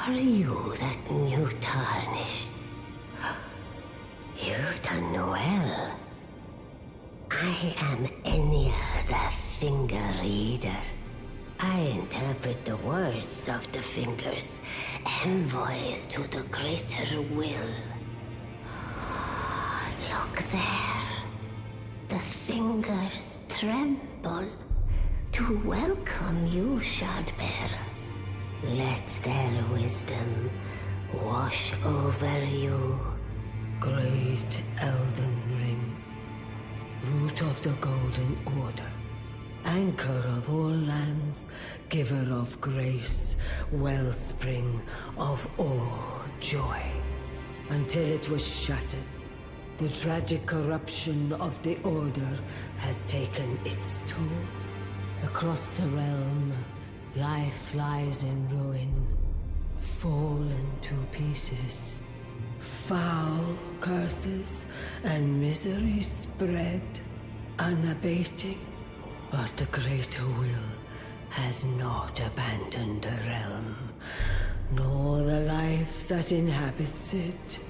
are you that new tarnished? You've done well. I am Enya the Finger Reader. I interpret the words of the fingers, envoys to the greater will. Look there. The fingers tremble to welcome you, Shardbearer. Let their wisdom wash over you. Great Elden Ring, root of the Golden Order, anchor of all lands, giver of grace, wellspring of all joy. Until it was shattered, the tragic corruption of the Order has taken its toll. Across the realm, life lies in ruin, fallen to pieces. Foul curses and misery spread, unabating. But the greater will has not abandoned the realm, nor the life that inhabits it.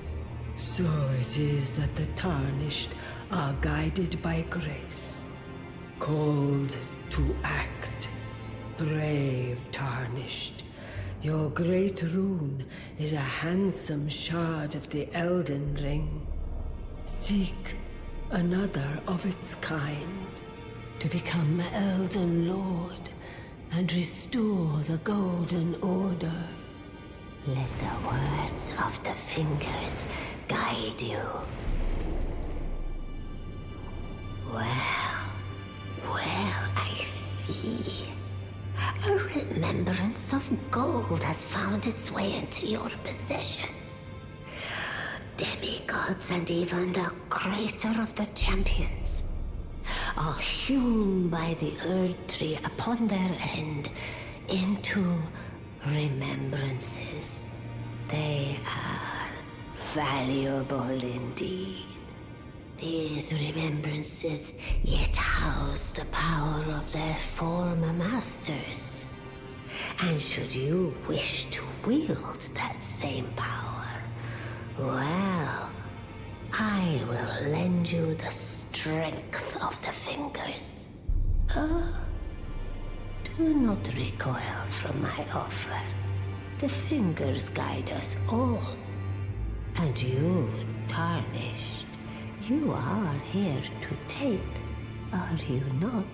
So it is that the tarnished are guided by grace, called to act. Brave tarnished, your great rune is a handsome shard of the Elden Ring. Seek another of its kind to become Elden Lord and restore the Golden Order. Let the words of the fingers guide you. Well, I see. A remembrance of gold has found its way into your possession. Demigods and even the greater of the champions are hewn by the Earth Tree upon their end into remembrances. They are valuable indeed. These remembrances yet house the power of their former masters. And should you wish to wield that same power, well, I will lend you the strength of the fingers. Do not recoil from my offer. The fingers guide us all. And you, tarnished, you are here to take, are you not?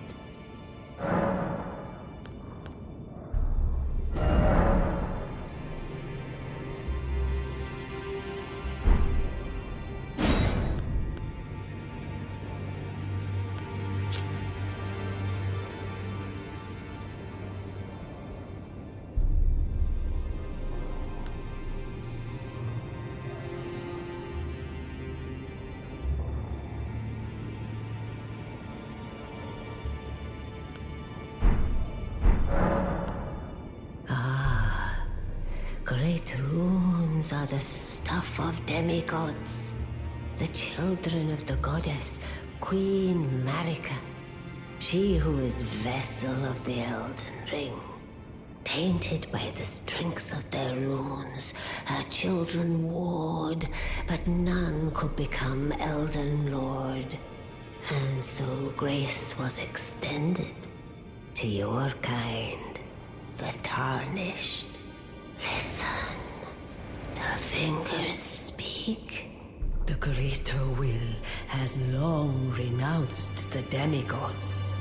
Great runes are the stuff of demigods, the children of the goddess, Queen Marika, she who is vessel of the Elden Ring. Tainted by the strength of their runes, her children warred, but none could become Elden Lord. And so grace was extended to your kind, the tarnished. Listen, the fingers speak. The greater will has long renounced the demigods.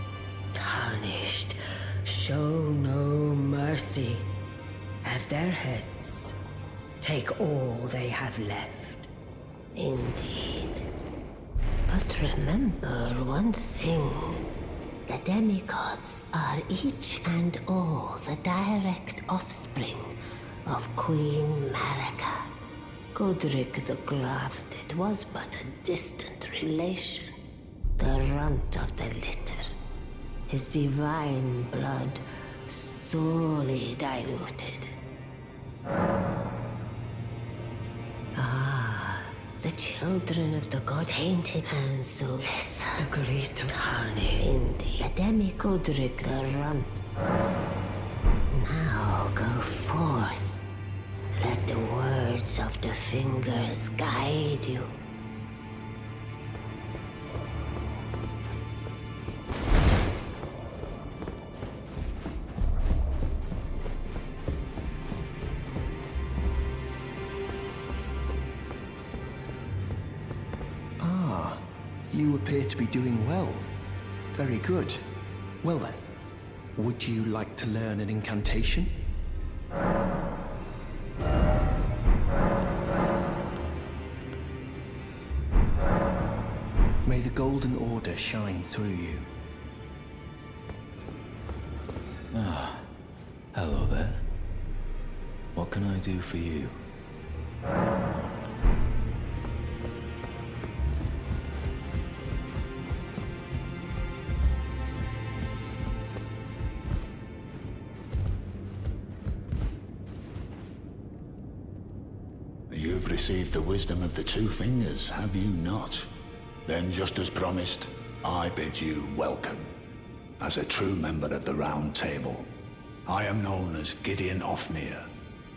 Tarnished, show no mercy. Have their heads. Take all they have left. Indeed. But remember one thing. The demigods are each and all the direct offspring of Queen Marika. Godric the Grafted was but a distant relation, the runt of the litter. His divine blood sorely diluted. The children of the god tainted, and so listen. The greater tarnished. Indeed. The demi-Godric the runt. Now go forth. Let the words of the fingers guide you. You appear to be doing well. Very good. Well then, would you like to learn an incantation? May the Golden Order shine through you. Ah, hello there. What can I do for you? You've received the wisdom of the two fingers, have you not? Then, just as promised, I bid you welcome. As a true member of the Round Table, I am known as Gideon Ofnir.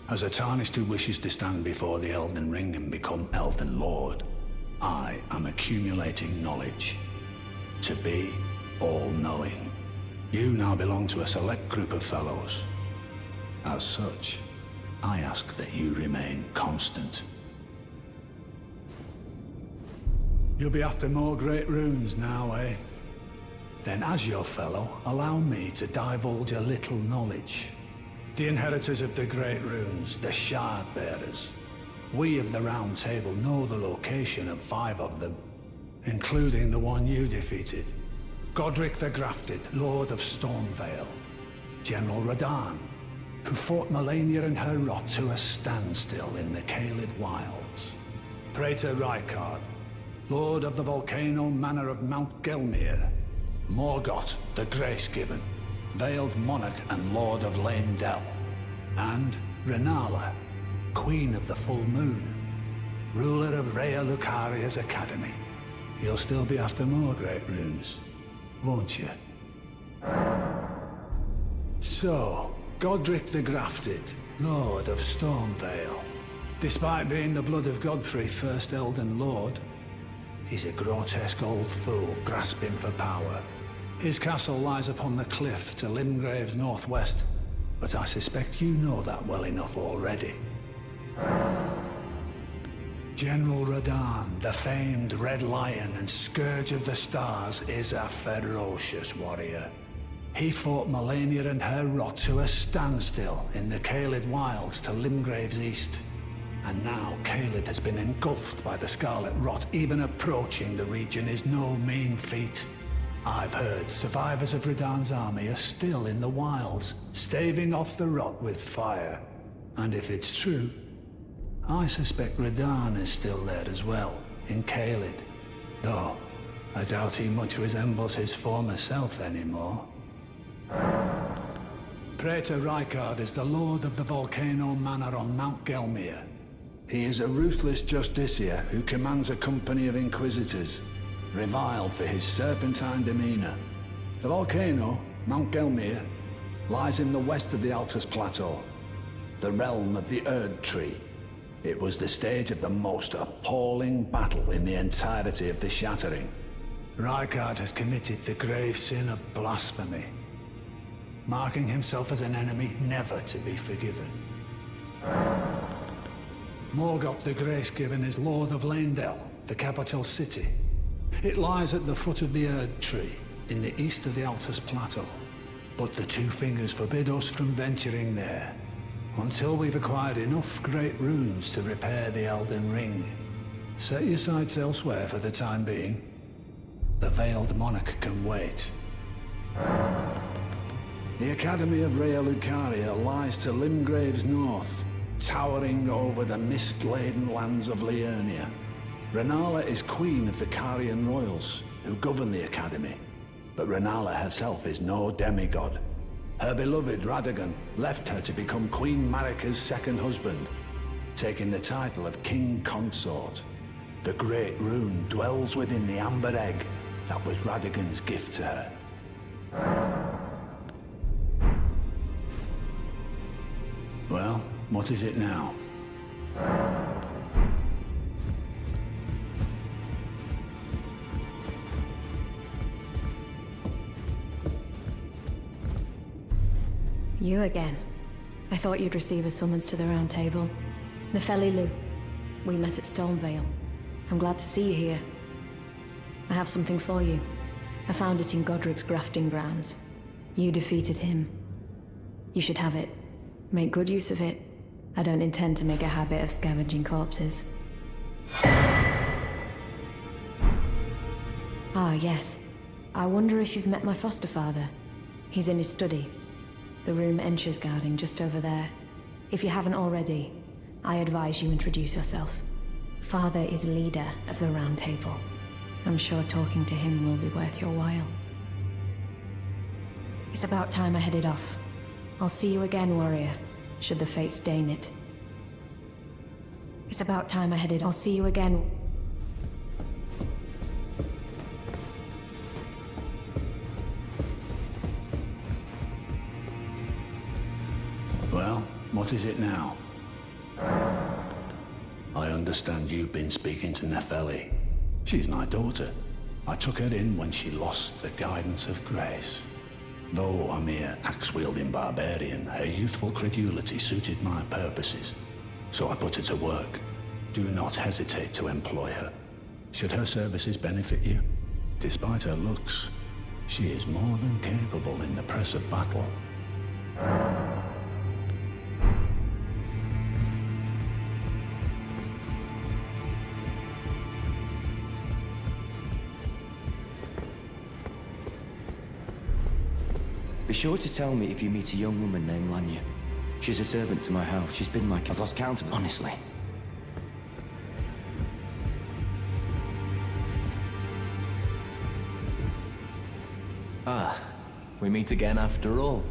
As a Tarnished who wishes to stand before the Elden Ring and become Elden Lord, I am accumulating knowledge. To be all-knowing. You now belong to a select group of fellows. As such, I ask that you remain constant. You'll be after more great runes now, eh? Then as your fellow, allow me to divulge a little knowledge. The inheritors of the great runes, the Shard Bearers. We of the Round Table know the location of 5 of them, including the one you defeated. Godric the Grafted, Lord of Stormvale. General Radahn, who fought Melania and her rot to a standstill in the Caelid Wilds. Praetor Rykard, Lord of the Volcano Manor of Mount Gelmir. Morgoth the Grace-Given, Veiled Monarch and Lord of Leyndell. And Renala, Queen of the Full Moon, ruler of Rhea Lucaria's Academy. You'll still be after more great runes, won't you? So, Godric the Grafted, Lord of Stormvale. Despite being the blood of Godfrey, first Elden Lord, he's a grotesque old fool grasping for power. His castle lies upon the cliff to Limgrave's northwest, but I suspect you know that well enough already. General Radahn, the famed Red Lion and Scourge of the Stars, is a ferocious warrior. He fought Melania and her rot to a standstill in the Caelid Wilds to Limgrave's east. And now Caelid has been engulfed by the Scarlet Rot. Even approaching the region is no mean feat. I've heard survivors of Radahn's army are still in the wilds, staving off the rot with fire. And if it's true, I suspect Radahn is still there as well, in Caelid. Though, I doubt he much resembles his former self anymore. Praetor Rykard is the Lord of the Volcano Manor on Mount Gelmir. He is a ruthless justiciar who commands a company of inquisitors, reviled for his serpentine demeanor. The volcano, Mount Gelmir, lies in the west of the Altus Plateau, the realm of the Erd Tree. It was the stage of the most appalling battle in the entirety of the Shattering. Rykard has committed the grave sin of blasphemy, marking himself as an enemy never to be forgiven. Morgoth the Grace-Given is Lord of Leyndell, the capital city. It lies at the foot of the Erd Tree, in the east of the Altus Plateau. But the two fingers forbid us from venturing there, until we've acquired enough great runes to repair the Elden Ring. Set your sights elsewhere for the time being. The Veiled Monarch can wait. The Academy of Rhea Lucaria lies to Limgrave's north, towering over the mist-laden lands of Liurnia. Renala is queen of the Carian royals, who govern the Academy. But Renala herself is no demigod. Her beloved Radagon left her to become Queen Marika's second husband, taking the title of King Consort. The Great Rune dwells within the Amber Egg that was Radagon's gift to her. Well, what is it now? You again. I thought you'd receive a summons to the Round Table. Nefeli Lu. We met at Stormvale. I'm glad to see you here. I have something for you. I found it in Godric's grafting grounds. You defeated him. You should have it. Make good use of it. I don't intend to make a habit of scavenging corpses. Ah, yes. I wonder if you've met my foster father. He's in his study. The room Encher's guarding just over there. If you haven't already, I advise you introduce yourself. Father is leader of the Round Table. I'm sure talking to him will be worth your while. It's about time I headed off. I'll see you again, warrior, should the fates deign it. It's about time I headed. I'll see you again. Well, what is it now? I understand you've been speaking to Nefeli. She's my daughter. I took her in when she lost the guidance of grace. Though a mere axe-wielding barbarian, her youthful credulity suited my purposes. So I put her to work. Do not hesitate to employ her. Should her services benefit you, despite her looks, she is more than capable in the press of battle. Be sure to tell me if you meet a young woman named Lanya. She's a servant to my house. She's been my... I've lost count of them, honestly. Ah, we meet again after all.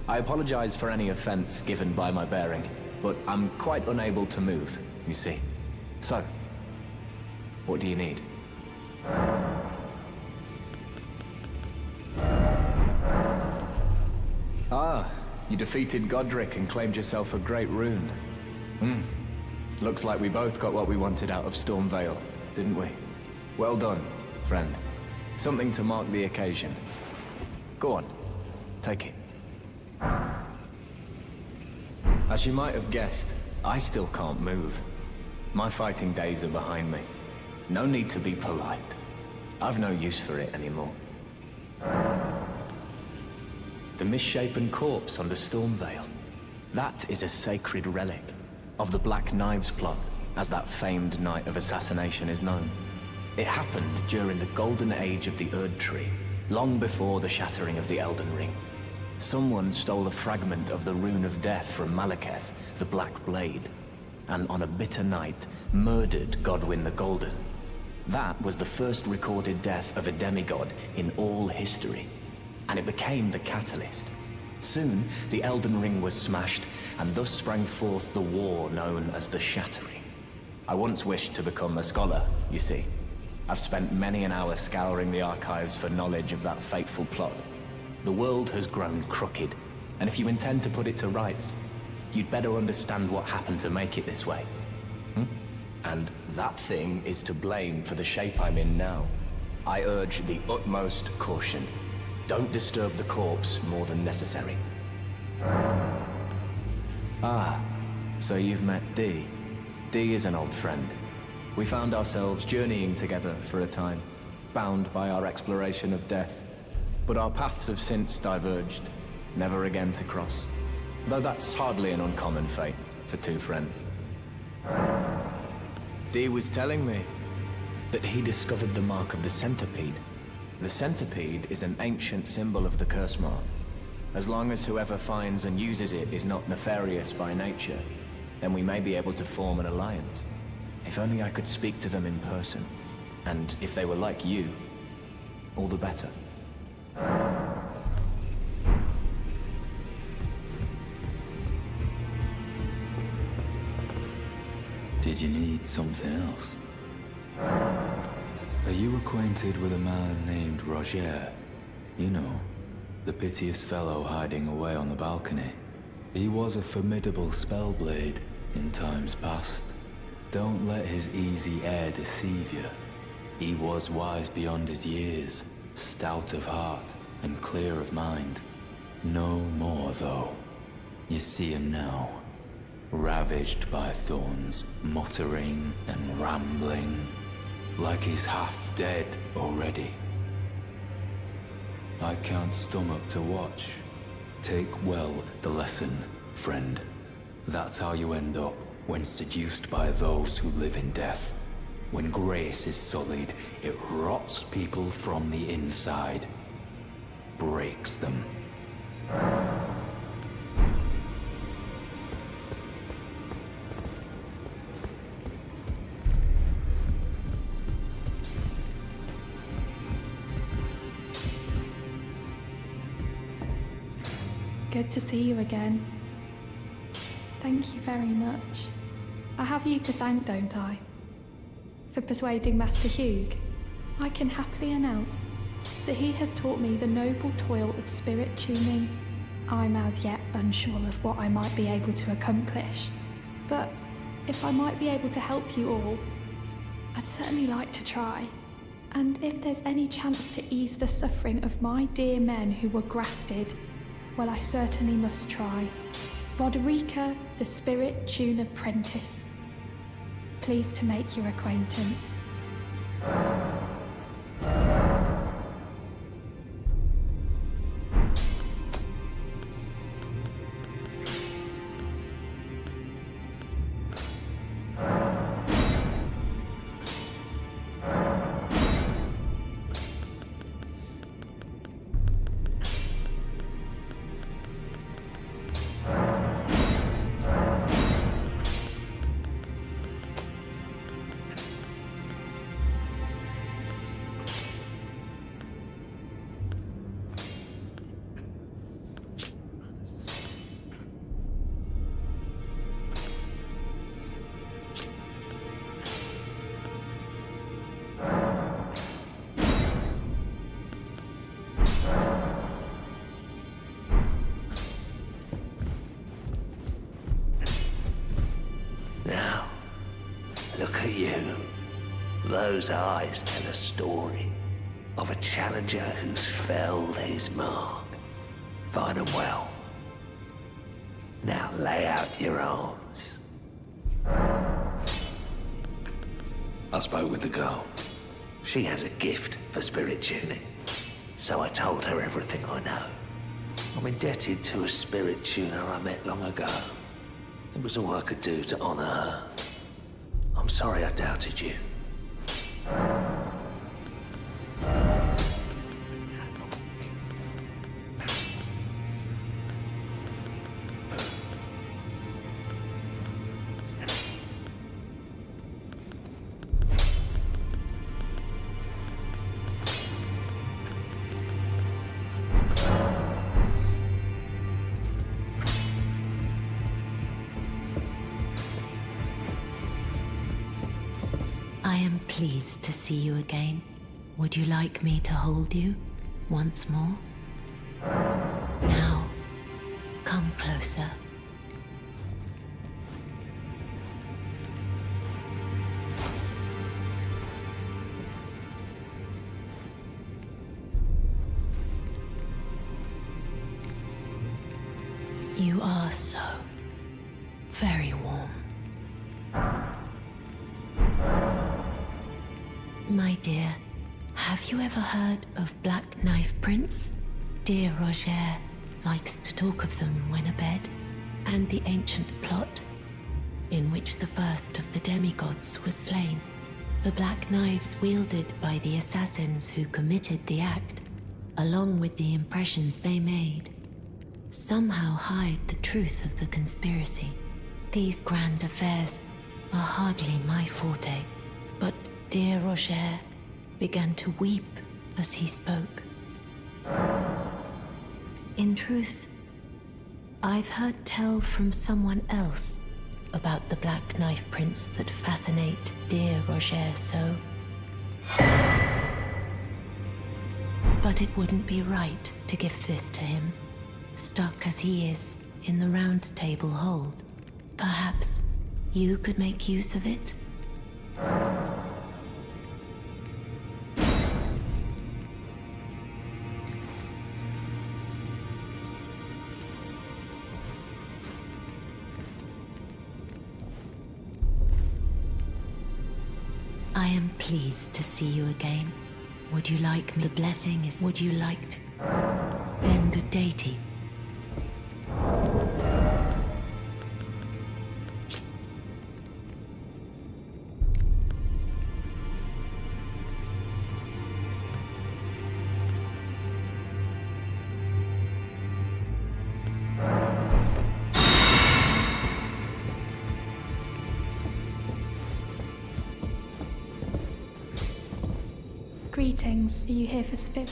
I apologize for any offense given by my bearing, but I'm quite unable to move, you see. So, what do you need? Ah, you defeated Godric and claimed yourself a great rune. Looks like we both got what we wanted out of Stormvale, didn't we? Well done, friend. Something to mark the occasion. Go on, take it. As you might have guessed, I still can't move. My fighting days are behind me. No need to be polite. I've no use for it anymore. The misshapen corpse under Stormvale. That is a sacred relic of the Black Knives plot, as that famed night of assassination is known. It happened during the golden age of the Erd Tree, long before the shattering of the Elden Ring. Someone stole a fragment of the Rune of Death from Malekith, the Black Blade, and on a bitter night, murdered Godwyn the Golden. That was the first recorded death of a demigod in all history, and it became the catalyst. Soon, the Elden Ring was smashed, and thus sprang forth the war known as the Shattering. I once wished to become a scholar, you see. I've spent many an hour scouring the archives for knowledge of that fateful plot. The world has grown crooked, and if you intend to put it to rights, you'd better understand what happened to make it this way. And that thing is to blame for the shape I'm in now. I urge the utmost caution. Don't disturb the corpse more than necessary. Ah, so you've met Dee. Dee is an old friend. We found ourselves journeying together for a time, bound by our exploration of death. But our paths have since diverged, never again to cross. Though that's hardly an uncommon fate for two friends. Dee was telling me that he discovered the mark of the centipede. The centipede is an ancient symbol of the curse mark. As long as whoever finds and uses it is not nefarious by nature, then we may be able to form an alliance. If only I could speak to them in person. And if they were like you, all the better. Did you need something else? Are you acquainted with a man named Roger? You know, the piteous fellow hiding away on the balcony. He was a formidable spellblade, in times past. Don't let his easy air deceive you. He was wise beyond his years, stout of heart and clear of mind. No more, though. You see him now, ravaged by thorns, muttering and rambling, like he's half dead already. I can't stomach to watch. Take well the lesson, friend. That's how you end up when seduced by those who live in death. When grace is sullied, it rots people from the inside, breaks them. Good to see you again. Thank you very much. I have you to thank, don't I? For persuading Master Hugh, I can happily announce that he has taught me the noble toil of spirit tuning. I'm as yet unsure of what I might be able to accomplish, but if I might be able to help you all, I'd certainly like to try. And if there's any chance to ease the suffering of my dear men who were grafted, well, I certainly must try. Roderica, the Spirit Tune Apprentice. Pleased to make your acquaintance. Now, look at you. Those eyes tell a story of a challenger who's felled his mark. Fine and well. Now lay out your arms. I spoke with the girl. She has a gift for spirit tuning, so I told her everything I know. I'm indebted to a spirit tuner I met long ago. It was all I could do to honor her. I'm sorry I doubted you. I am pleased to see you again. Would you like me to hold you once more? Now, come closer. You are so very warm. My dear, have you ever heard of Black Knife Prince? Dear Roger likes to talk of them when abed, and the ancient plot in which the first of the demigods was slain. The black knives wielded by the assassins who committed the act, along with the impressions they made, somehow hide the truth of the conspiracy. These grand affairs are hardly my forte, but dear Roger began to weep as he spoke. In truth, I've heard tell from someone else about the Black Knife Prince that fascinate dear Roger so. But it wouldn't be right to give this to him, stuck as he is in the Round Table hold. Perhaps you could make use of it? I am pleased to see you again. Would you like me? The blessing is... Would you like to? Then good day to you. Greetings. Are you here for spirit?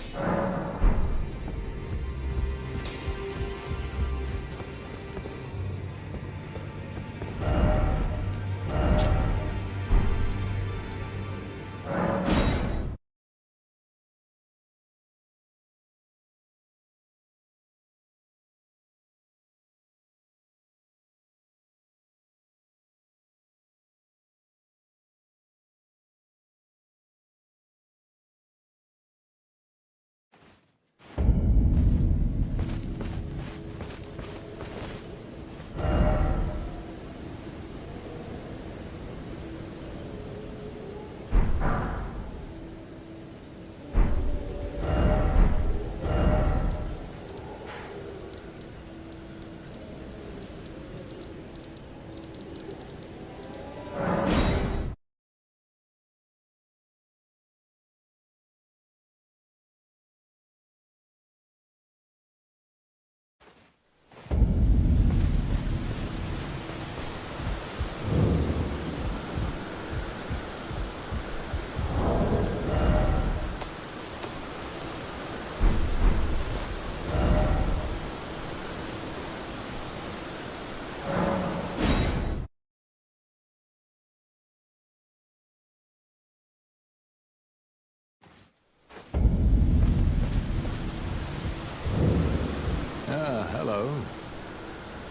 Hello.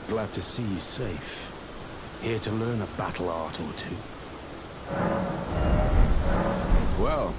Glad to see you safe. Here to learn a battle art or two. Well,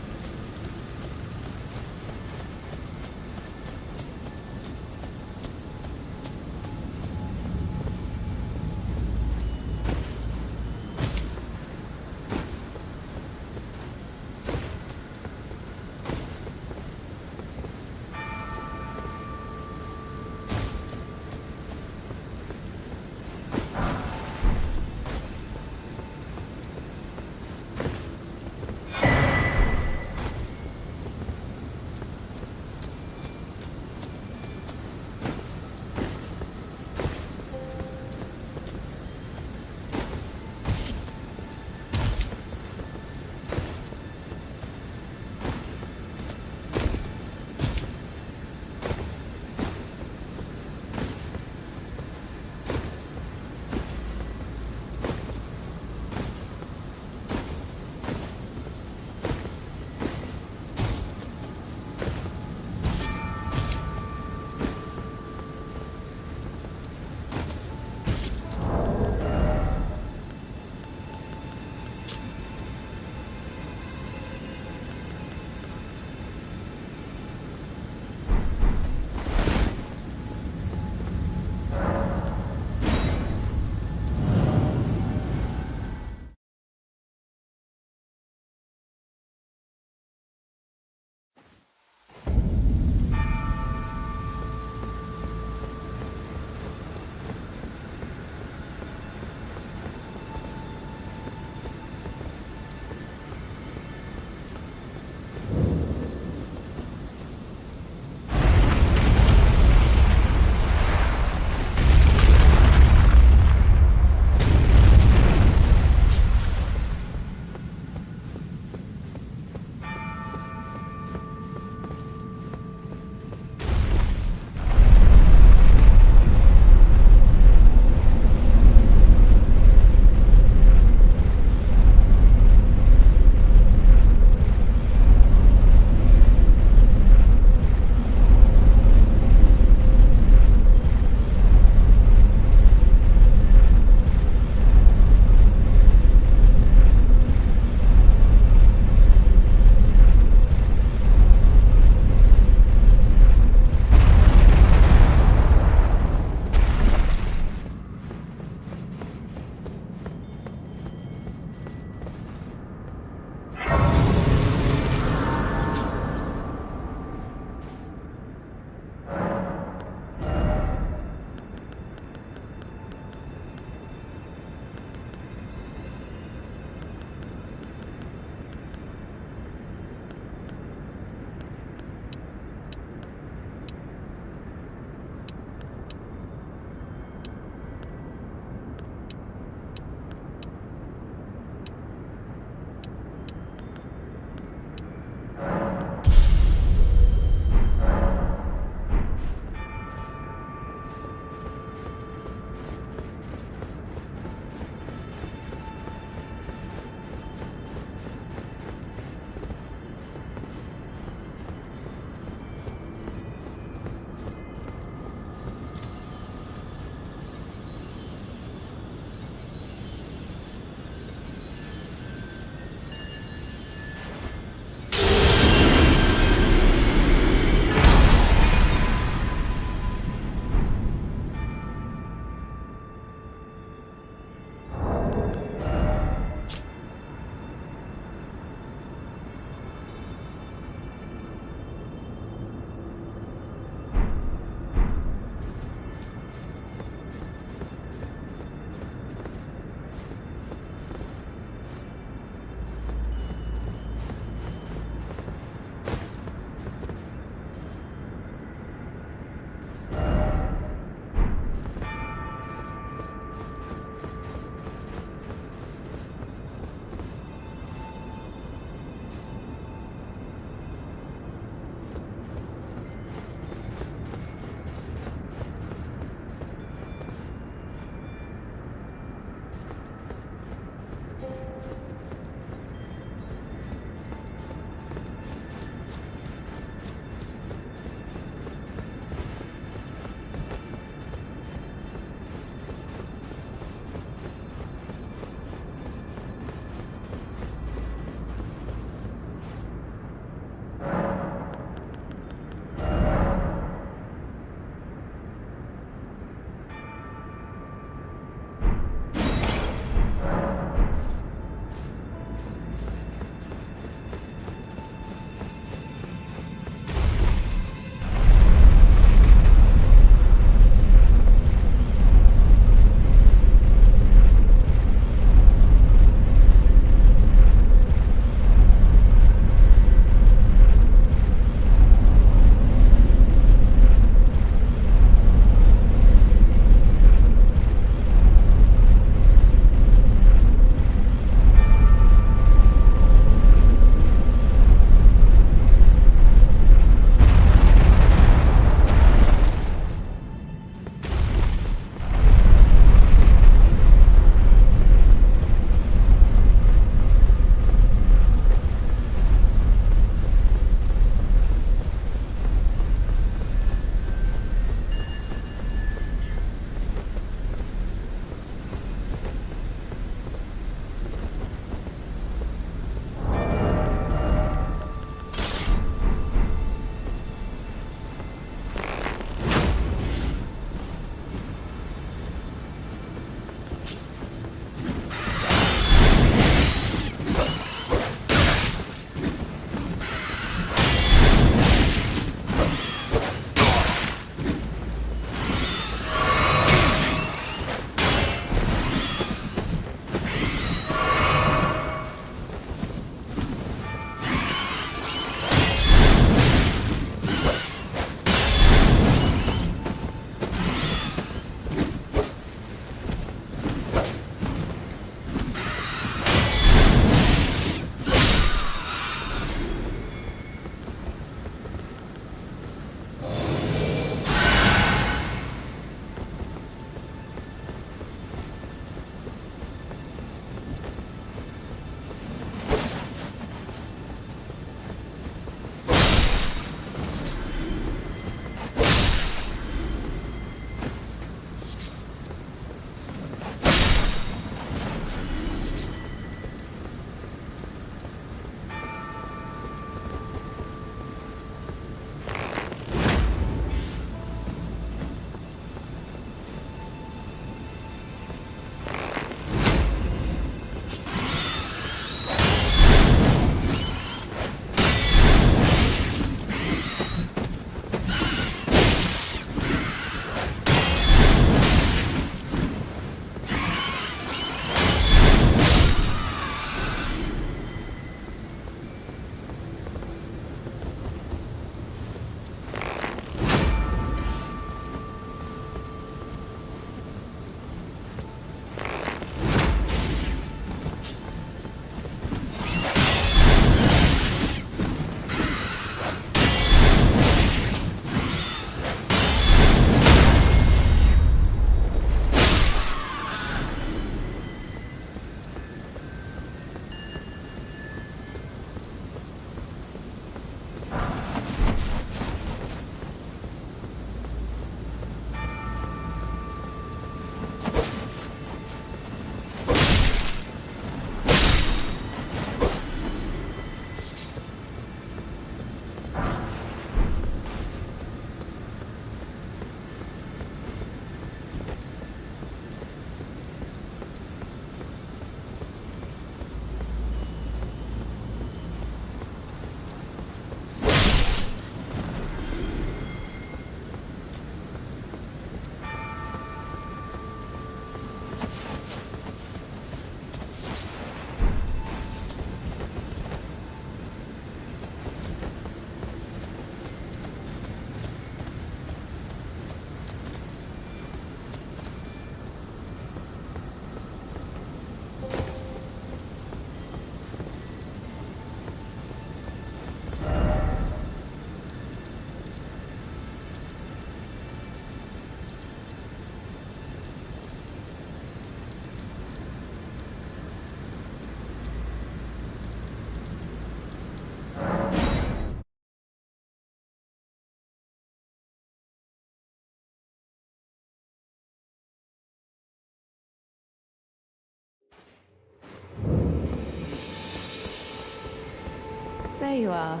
There you are,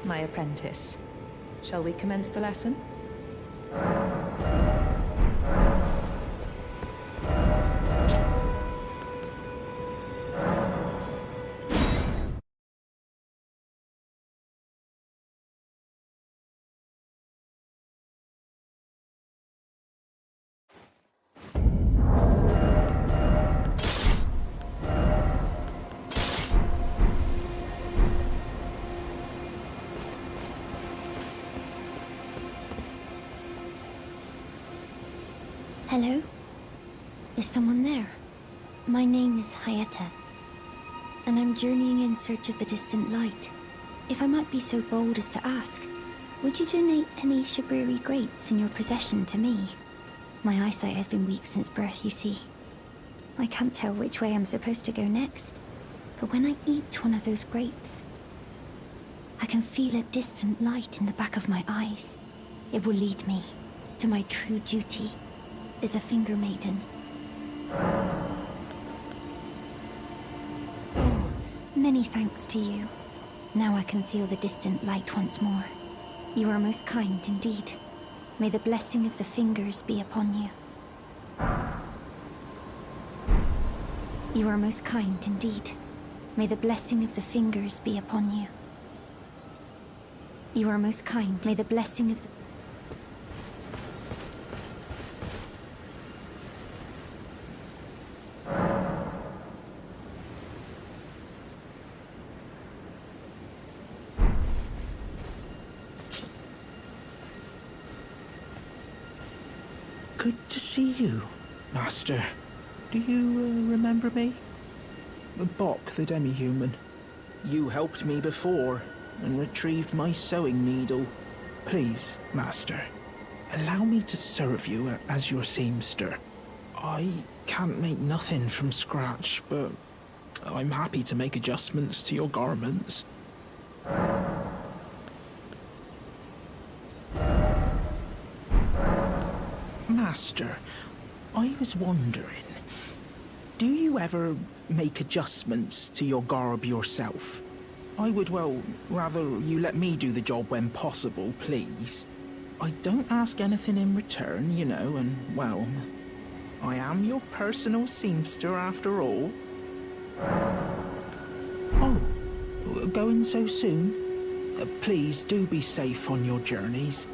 my apprentice. Shall we commence the lesson? Hello? Is someone there? My name is Hayata, and I'm journeying in search of the distant light. If I might be so bold as to ask, would you donate any Shibriri grapes in your possession to me? My eyesight has been weak since birth, you see. I can't tell which way I'm supposed to go next, but when I eat one of those grapes, I can feel a distant light in the back of my eyes. It will lead me to my true duty as a finger maiden. Oh, many thanks to you. Now I can feel the distant light once more. You are most kind indeed. May the blessing of the fingers be upon you. You are most kind indeed. May the blessing of the fingers be upon you. You are most kind. May the blessing of the... Good to see you, Master. Do you remember me? Bok, the demi-human. You helped me before and retrieved my sewing needle. Please, Master, allow me to serve you as your seamster. I can't make nothing from scratch, but I'm happy to make adjustments to your garments. Master, I was wondering, do you ever make adjustments to your garb yourself? I would, well, rather you let me do the job when possible, please. I don't ask anything in return, you know, and, well, I am your personal seamster after all. Oh, going so soon? Please do be safe on your journeys.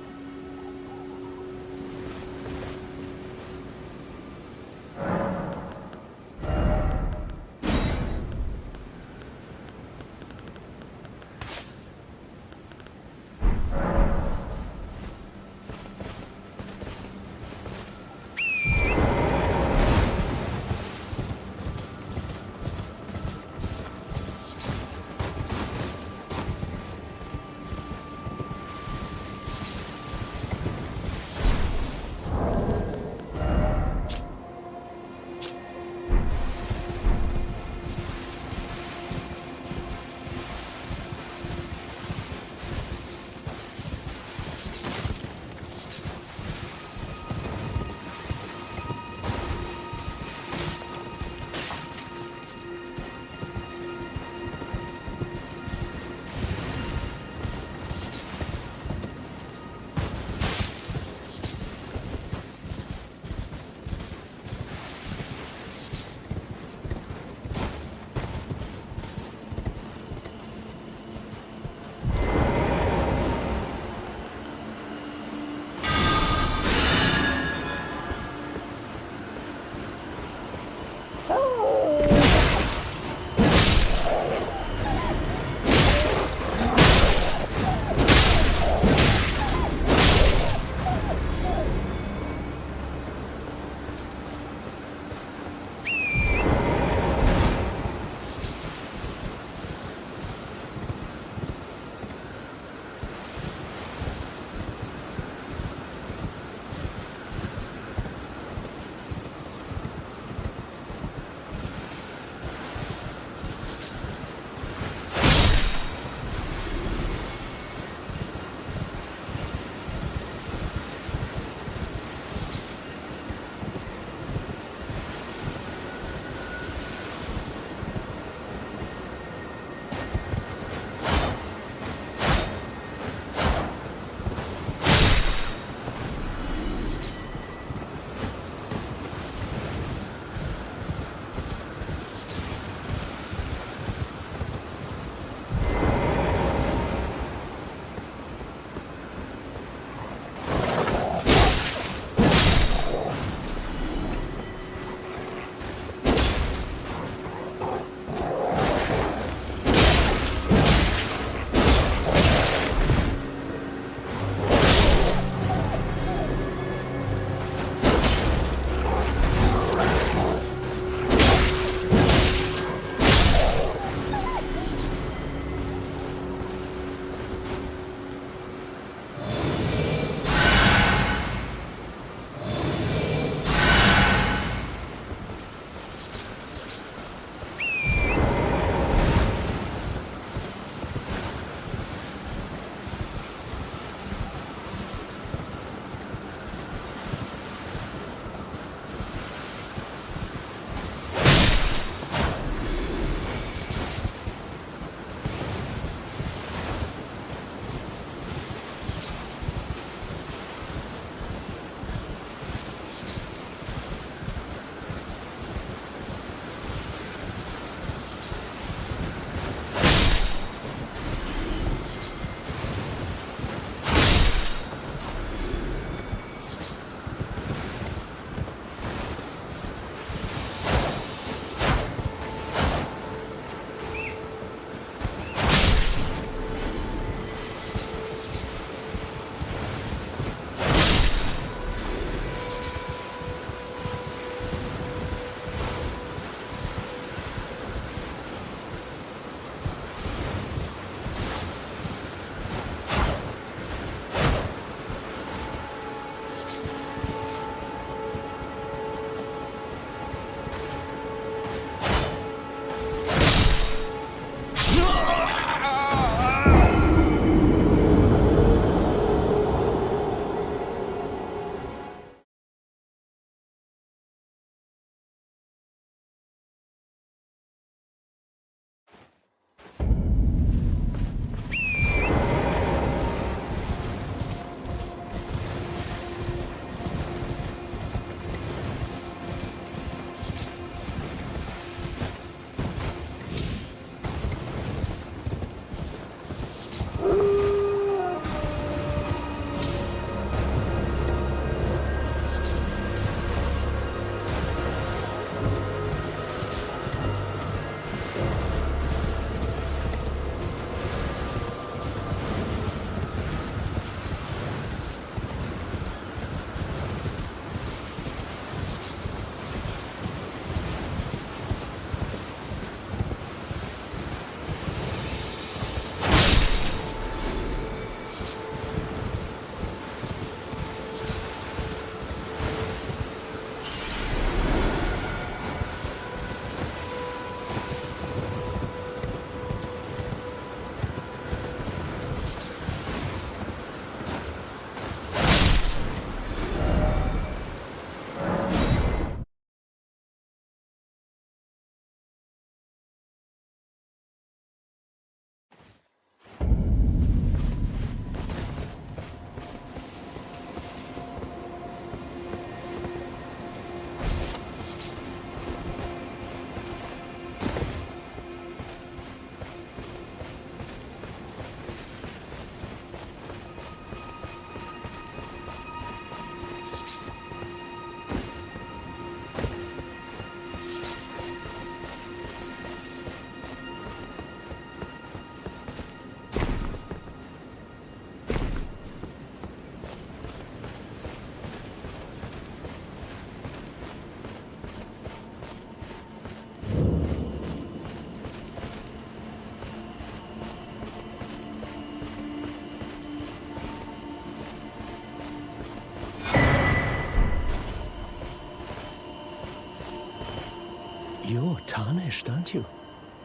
You're tarnished, aren't you?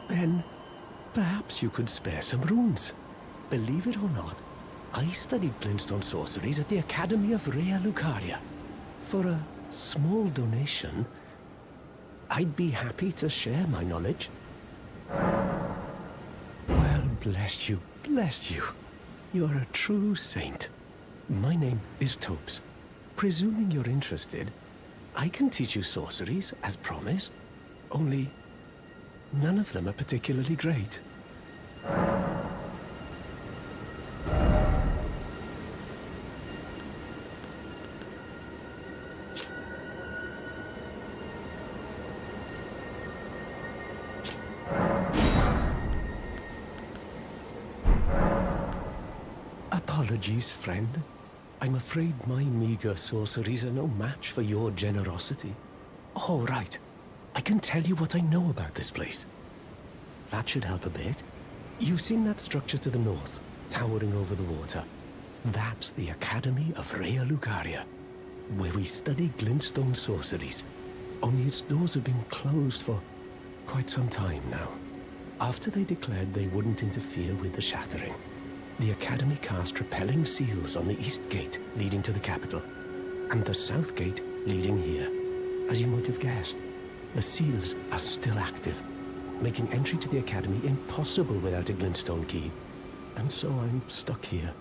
Then perhaps you could spare some runes. Believe it or not, I studied glintstone sorceries at the Academy of Rea Lucaria. For a small donation, I'd be happy to share my knowledge. Well, bless you, bless you. You're a true saint. My name is Topes. Presuming you're interested, I can teach you sorceries, as promised. Only, none of them are particularly great. Apologies, friend. I'm afraid my meager sorceries are no match for your generosity. Oh, right. I can tell you what I know about this place. That should help a bit. You've seen that structure to the north, towering over the water. That's the Academy of Rea Lucaria, where we study glintstone sorceries. Only its doors have been closed for quite some time now. After they declared they wouldn't interfere with the shattering, the Academy cast repelling seals on the east gate leading to the capital, and the south gate leading here. As you might have guessed, the seals are still active, making entry to the Academy impossible without a glintstone key. And so I'm stuck here.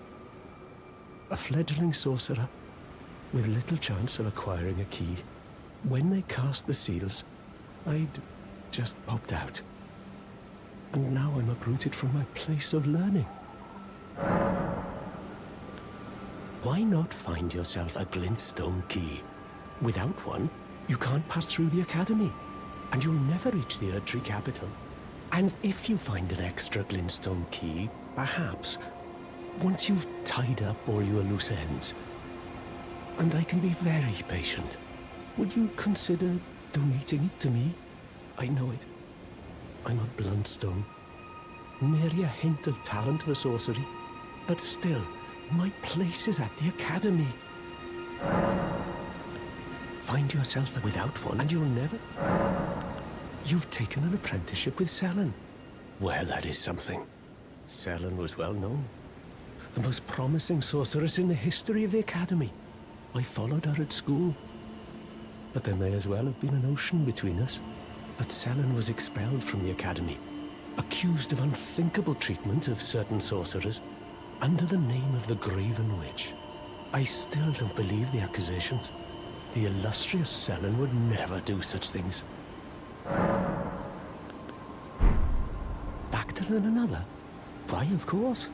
A fledgling sorcerer with little chance of acquiring a key. When they cast the seals, I'd just popped out. And now I'm uprooted from my place of learning. Why not find yourself a glintstone key? Without one, you can't pass through the Academy, and you'll never reach the Erdtree capital. And if you find an extra glintstone key, perhaps, once you've tied up all your loose ends, and I can be very patient, would you consider donating it to me? I know it. I'm a bluntstone. Nary a hint of talent for sorcery. But still, my place is at the Academy. Find yourself without one, and you'll never... You've taken an apprenticeship with Selen. Well, that is something. Selen was well known. The most promising sorceress in the history of the Academy. I followed her at school. But there may as well have been an ocean between us. But Selen was expelled from the Academy, accused of unthinkable treatment of certain sorcerers, under the name of the Graven Witch. I still don't believe the accusations. The illustrious Selen would never do such things. Back to learn another? Why, of course.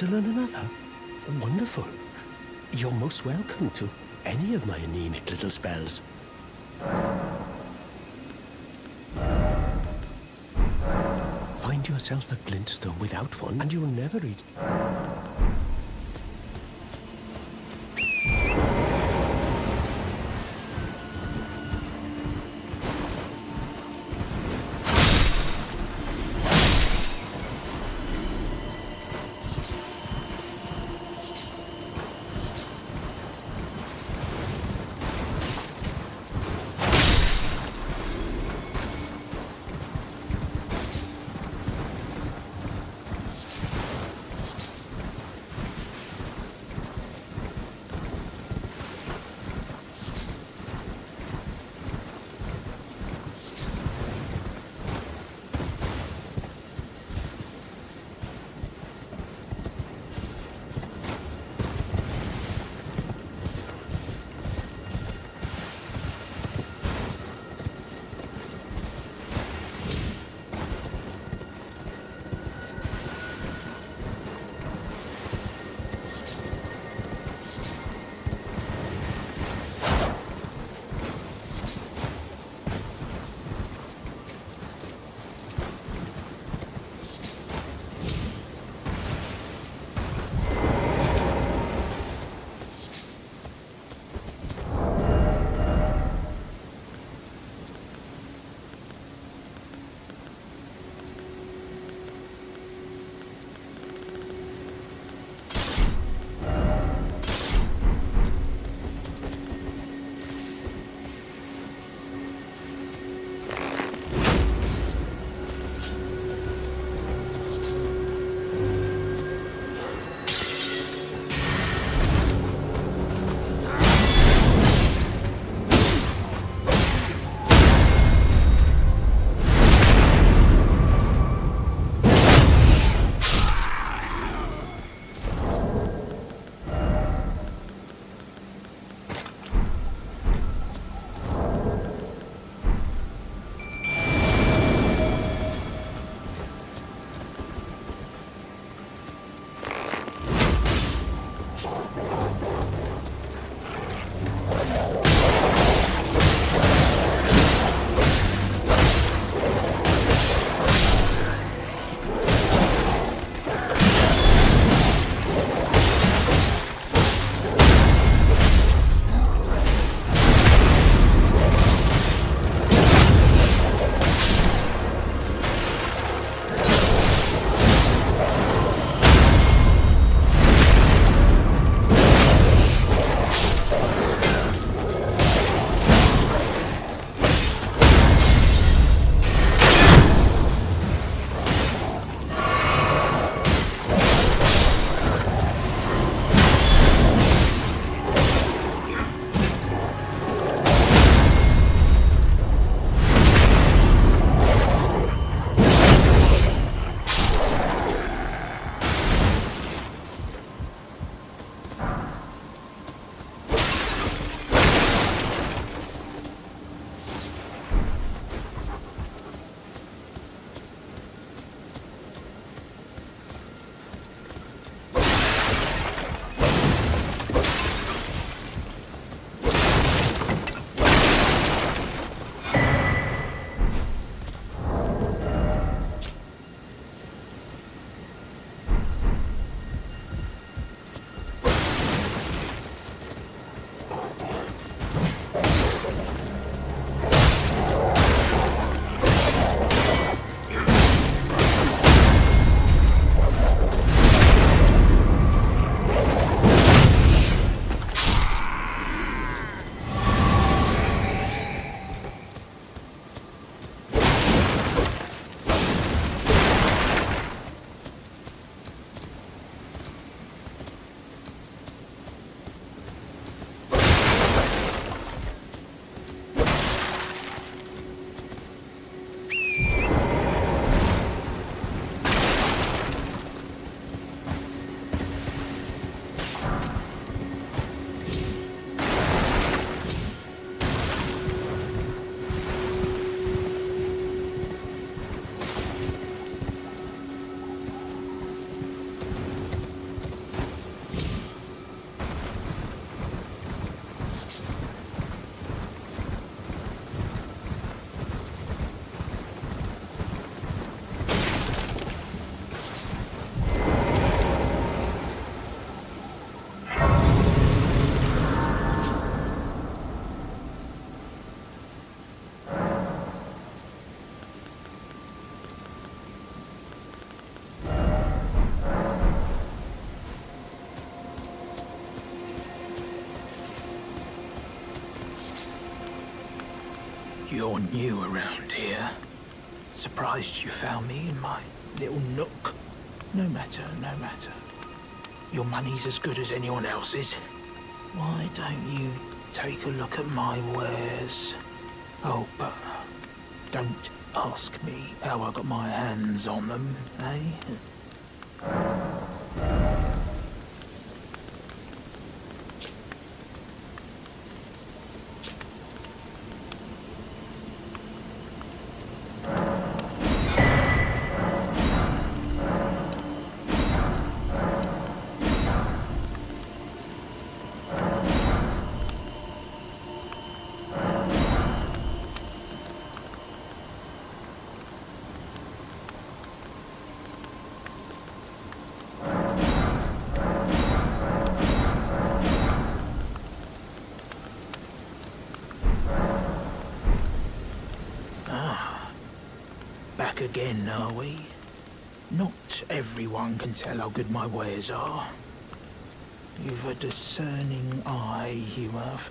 to learn another? Wonderful. You're most welcome to any of my anemic little spells. Find yourself a glintstone without one, and you'll never reach... you're new around here. Surprised you found me in my little nook. No matter, no matter. Your money's as good as anyone else's. Why don't you take a look at my wares? Oh, but don't ask me how I got my hands on them, eh? Back again, are we? Not everyone can tell how good my wares are. You've a discerning eye, you have.